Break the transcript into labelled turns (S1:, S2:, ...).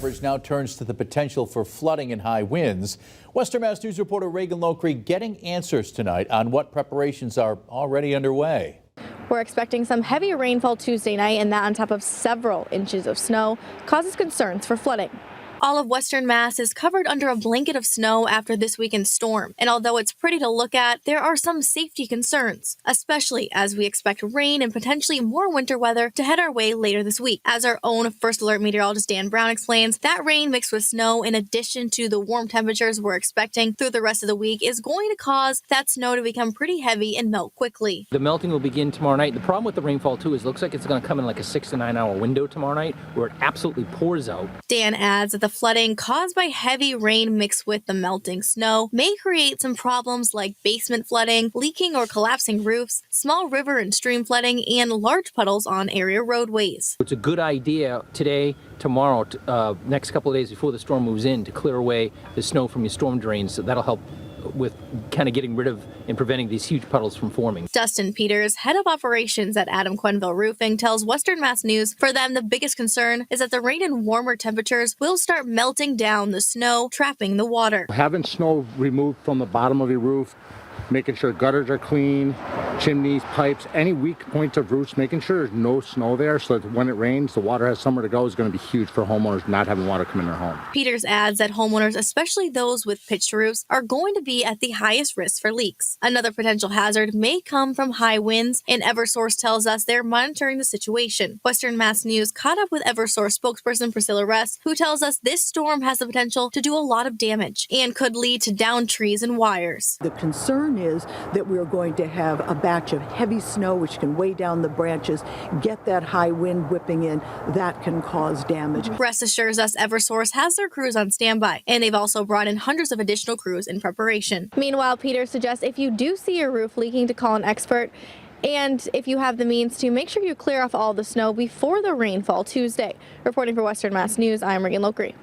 S1: Coverage now turns to the potential for flooding and high winds. Western Mass News reporter Reagan Locree getting answers tonight on what preparations are already underway.
S2: We're expecting some heavy rainfall Tuesday night, and that on top of several inches of snow causes concerns for flooding. All of Western Mass is covered under a blanket of snow after this weekend's storm. And although it's pretty to look at, there are some safety concerns, especially as we expect rain and potentially more winter weather to head our way later this week. As our own First Alert meteorologist Dan Brown explains, that rain mixed with snow, in addition to the warm temperatures we're expecting through the rest of the week, is going to cause that snow to become pretty heavy and melt quickly.
S3: The melting will begin tomorrow night. The problem with the rainfall, too, is it looks like it's going to come in like a 6 to 9 hour window tomorrow night where it absolutely pours out.
S2: Dan adds that the flooding caused by heavy rain mixed with the melting snow may create some problems like basement flooding, leaking or collapsing roofs, small river and stream flooding, and large puddles on area roadways.
S3: It's a good idea today, tomorrow, next couple of days before the storm moves in, to clear away the snow from your storm drains. So that'll help with kind of getting rid of and preventing these huge puddles from forming.
S2: Dustin Peters, head of operations at Adam Quenneville Roofing, tells Western Mass News for them the biggest concern is that the rain and warmer temperatures will start melting down the snow, trapping the water.
S4: Having snow removed from the bottom of your roof, making sure gutters are clean, chimneys, pipes, any weak points of roofs, making sure there's no snow there so that when it rains, the water has somewhere to go is going to be huge for homeowners not having water come in their home.
S2: Peters adds that homeowners, especially those with pitched roofs, are going to be at the highest risk for leaks. Another potential hazard may come from high winds, and Eversource tells us they're monitoring the situation. Western Mass News caught up with Eversource spokesperson Priscilla Ress, who tells us this storm has the potential to do a lot of damage and could lead to downed trees and wires.
S5: The concern is that we're going to have a batch of heavy snow which can weigh down the branches, get that high wind whipping in, that can cause damage.
S2: Rest assures us Eversource has their crews on standby, and they've also brought in hundreds of additional crews in preparation. Meanwhile, Peter suggests if you do see your roof leaking to call an expert, and if you have the means to, make sure you clear off all the snow before the rainfall Tuesday. Reporting for Western Mass News, I'm Reagan Locree.